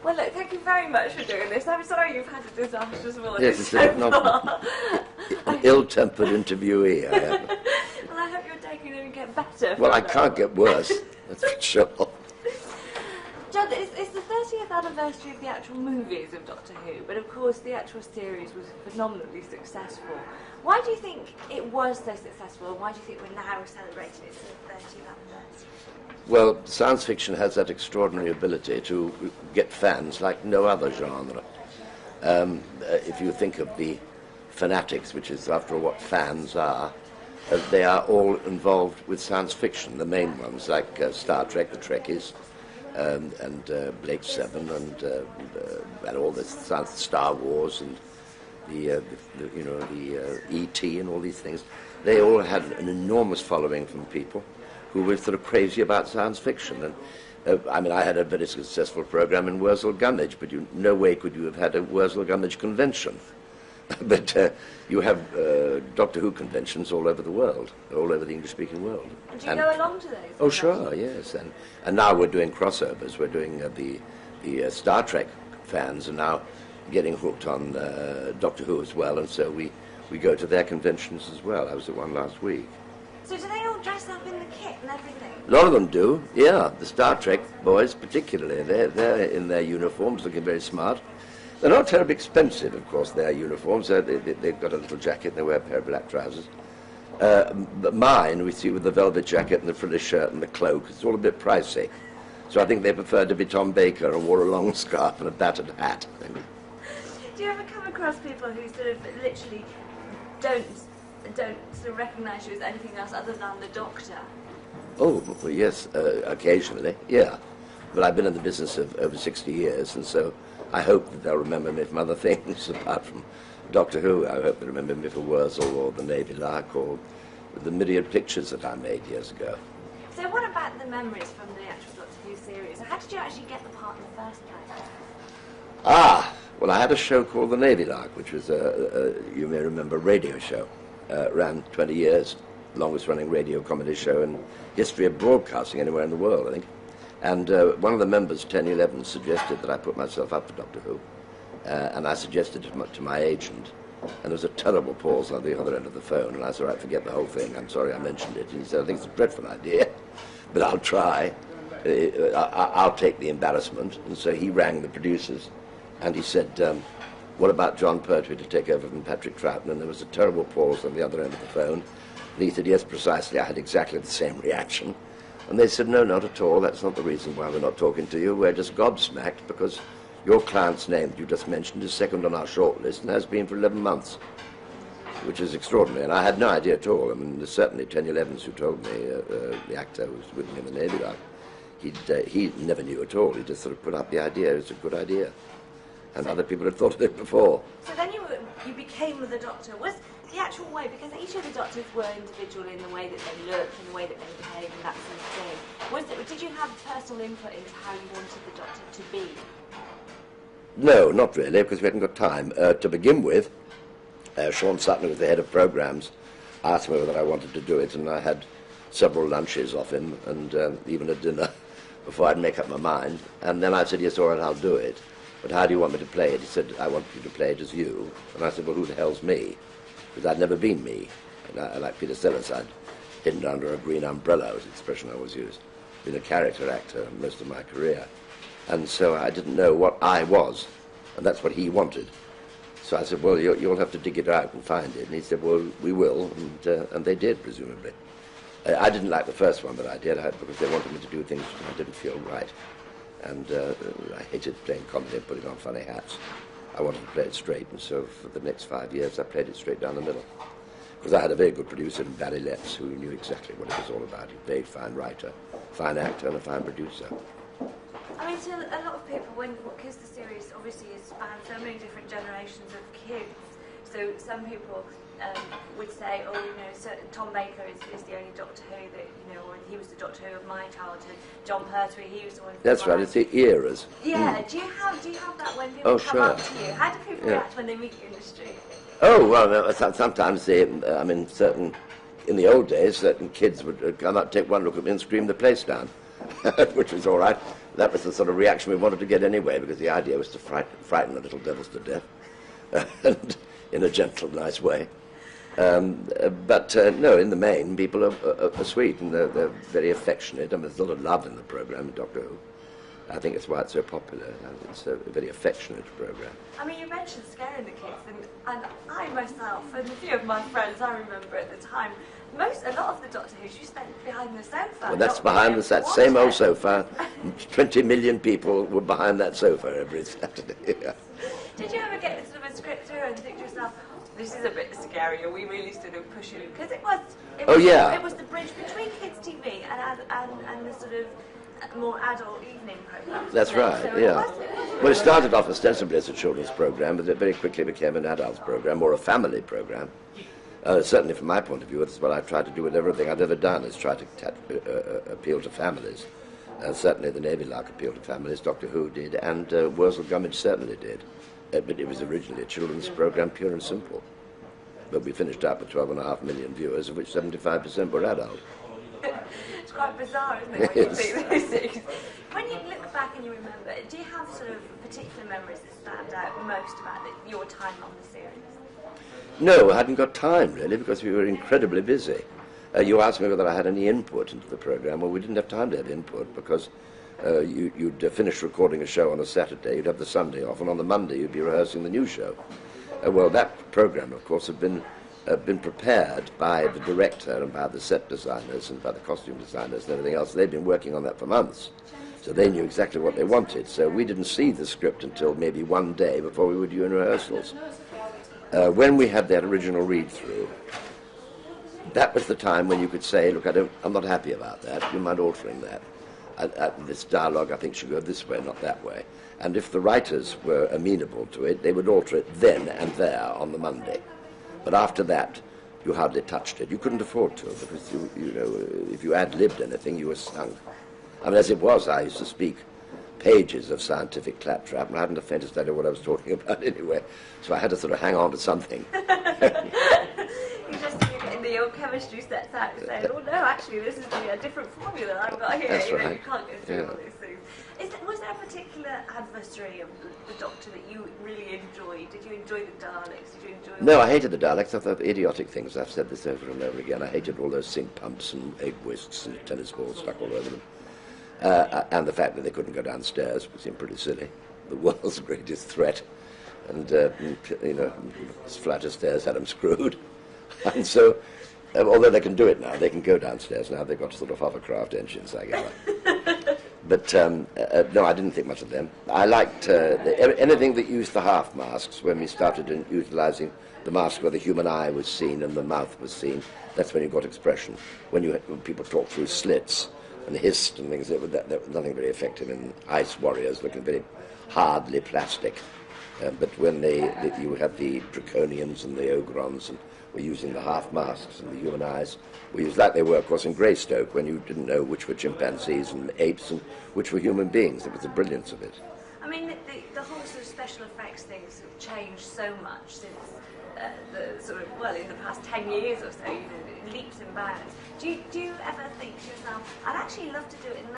Well, look, thank you very much for doing this. I'm sorry you've had a disastrous morning. Yes, it's an ill-tempered interviewee, I am. Well, I hope your day can even get better. Well, I can't get worse, that's for sure. Jon, it's the 30th anniversary of the actual movies of Doctor Who, but of course the actual series was phenomenally successful. Why do you think it was so successful, and why do you think we're now celebrating its 30th anniversary? Well, science fiction has that extraordinary ability to get fans like no other genre. If you think of the fanatics, which is after all what fans are, they are all involved with science fiction, the main ones, like Star Trek, the Trekkies, and Blake Seven, and all this Star Wars, and the E.T. and all these things. They all had an enormous following from people who were sort of crazy about science fiction. And I mean, I had a very successful program in Wurzel Gummidge, but no way could you have had a Wurzel Gummidge convention. But you have Doctor Who conventions all over the world, all over the English-speaking world. And do you go along to those? Oh, sure, yes. And now we're doing crossovers. We're doing the Star Trek fans are now getting hooked on Doctor Who as well, and so we go to their conventions as well. I was at one last week. So do they all dress up in the kit and everything? A lot of them do, yeah. The Star Trek boys particularly. They're in their uniforms, looking very smart. They're not terribly expensive, of course, their uniforms. They've got a little jacket, and they wear a pair of black trousers. But mine, we see with the velvet jacket and the frilly shirt and the cloak, it's all a bit pricey. So I think they preferred to be Tom Baker and wore a long scarf and a battered hat. Do you ever come across people who sort of literally don't sort of recognise you as anything else other than the Doctor? Oh, well, yes, occasionally, yeah. But I've been in the business of over 60 years, and so I hope that they'll remember me from other things apart from Doctor Who. I hope they remember me for Wurzel or the Navy Lark or the myriad pictures that I made years ago. So what about the memories from the actual Doctor Who series? How did you actually get the part in the first place? Well, I had a show called the Navy Lark, which was, you may remember, a radio show. Ran 20 years, longest running radio comedy show in history of broadcasting anywhere in the world, I think. And one of the members, 1011, suggested that I put myself up for Doctor Who. And I suggested it to my agent. And there was a terrible pause on the other end of the phone. And I said, all right, forget the whole thing. I'm sorry I mentioned it. And he said, I think it's a dreadful idea, but I'll try. I'll take the embarrassment. And so he rang the producers. And he said, what about Jon Pertwee to take over from Patrick Troughton? And there was a terrible pause on the other end of the phone. And he said, yes, precisely. I had exactly the same reaction. And they said, no, not at all. That's not the reason why we're not talking to you. We're just gobsmacked because your client's name that you just mentioned is second on our shortlist and has been for 11 months, which is extraordinary. And I had no idea at all. I mean, there's certainly 1011s who told me, the actor who was with me in the Navy Lark, he never knew at all. He just sort of put up the idea. It's a good idea. And other people had thought of it before. So then you became the Doctor. Was the actual way, because each of the Doctors were individual in the way that they looked and the way that they behaved and that sort of thing. Did you have personal input into how you wanted the Doctor to be? No, not really, because we hadn't got time. To begin with, Sean Sutton, who was the head of programs, asked me whether I wanted to do it, and I had several lunches off him and even a dinner before I'd make up my mind. And then I said, yes, all right, I'll do it. But how do you want me to play it? He said, I want you to play it as you. And I said, well, who the hell's me? Because I'd never been me. And like Peter Sellers, I'd hidden under a green umbrella, was the expression I always used. Been a character actor most of my career. And so I didn't know what I was. And that's what he wanted. So I said, well, you'll have to dig it out and find it. And he said, well, we will. And they did, presumably. I didn't like the first one that I did, because they wanted me to do things that I didn't feel right. And I hated playing comedy and putting on funny hats. I wanted to play it straight, and so for the next 5 years I played it straight down the middle. Because I had a very good producer, Barry Letts, who knew exactly what it was all about. He was a very fine writer, fine actor, and a fine producer. I mean, to a lot of people, because the series obviously has spanned so many different generations of kids, so some people would say, oh, you know, Tom Baker is the only Doctor Who that, you know, or he was the Doctor Who of my childhood. Jon Pertwee, he was the one. That's right. It's the eras. Yeah. Do you have that when people come up to you? How do people react when they meet you in the street? Oh well, sometimes they. I mean, in the old days, certain kids would come up, take one look at me, and scream the place down, which was all right. That was the sort of reaction we wanted to get anyway, because the idea was to frighten the little devils to death, and in a gentle, nice way. But no, in the main, people are sweet, and they're very affectionate. I mean, there's a lot of love in the programme, Doctor Who. I think it's why it's so popular. It's a very affectionate programme. I mean, you mentioned scaring the kids, and I myself, and a few of my friends, I remember at the time, a lot of the Doctor Who's you spent behind the sofa. Well, that's behind us, that same old sofa. 20 million people were behind that sofa every Saturday. Yeah. Did you ever get sort of a script through and think to yourself, this is a bit scary, are we really sort of pushing it? Because it was the bridge between kids' TV and the sort of more adult evening programmes. That's right, so yeah. Well, it started off ostensibly as a children's programme, but it very quickly became an adults programme or a family programme. Certainly from my point of view, that's what I've tried to do with everything I've ever done, is try to appeal to families. Certainly the Navy Lark appealed to families, Doctor Who did, and Wurzel Gummidge certainly did. But it was originally a children's programme, pure and simple. But we finished up with 12.5 million viewers, of which 75% were adult. It's quite bizarre, isn't it, when you see those things? When you look back and you remember, do you have sort of particular memories that stand out most about your time on the series? No, I hadn't got time, really, because we were incredibly busy. You asked me whether I had any input into the programme. Well, we didn't have time to have input, because you'd finish recording a show on a Saturday, you'd have the Sunday off, and on the Monday you'd be rehearsing the new show. Well, that programme, of course, had been prepared by the director and by the set designers and by the costume designers and everything else. They'd been working on that for months, so they knew exactly what they wanted. So we didn't see the script until maybe one day before we were doing rehearsals. When we had that original read-through, that was the time when you could say, look, I'm not happy about that, do you mind altering that? This dialogue, I think, should go this way, not that way. And if the writers were amenable to it, they would alter it then and there on the Monday. But after that, you hardly touched it. You couldn't afford to, because, you know, if you ad-libbed anything, you were sunk. I mean, as it was, I used to speak pages of scientific claptrap, and I hadn't the faintest idea what I was talking about anyway, so I had to sort of hang on to something. You just in the old chemistry sets out and say, oh no, actually this is a different formula I've got here. That's you know, right. you can't go through all these things. Was there a particular adversary of the Doctor that you really enjoyed? Did you enjoy the Daleks? Did you enjoy? No, I hated the Daleks. I thought idiotic things. I've said this over and over again. I hated all those sink pumps and egg whisks and tennis balls stuck all over them. And the fact that they couldn't go downstairs seemed pretty silly. The world's greatest threat. And, you know, as flat as stairs had them screwed. And so, although they can do it now, they can go downstairs now. They've got sort of hovercraft engines, I guess. But, no, I didn't think much of them. I liked anything that used the half masks. When we started utilising the mask where the human eye was seen and the mouth was seen, that's when you got expression. When people talked through slits and hissed and things, that was nothing very effective in Ice Warriors, looking very hardly plastic. But when you had the Draconians and the Ogrons and were using the half masks and the human eyes, we used like they were, of course, in Greystoke, when you didn't know which were chimpanzees and apes and which were human beings. It was the brilliance of it. I mean, the whole sort of special effects things have changed so much since in the past 10 years or so, you know, leaps and bounds. Do you ever think to yourself, I'd actually love to do it in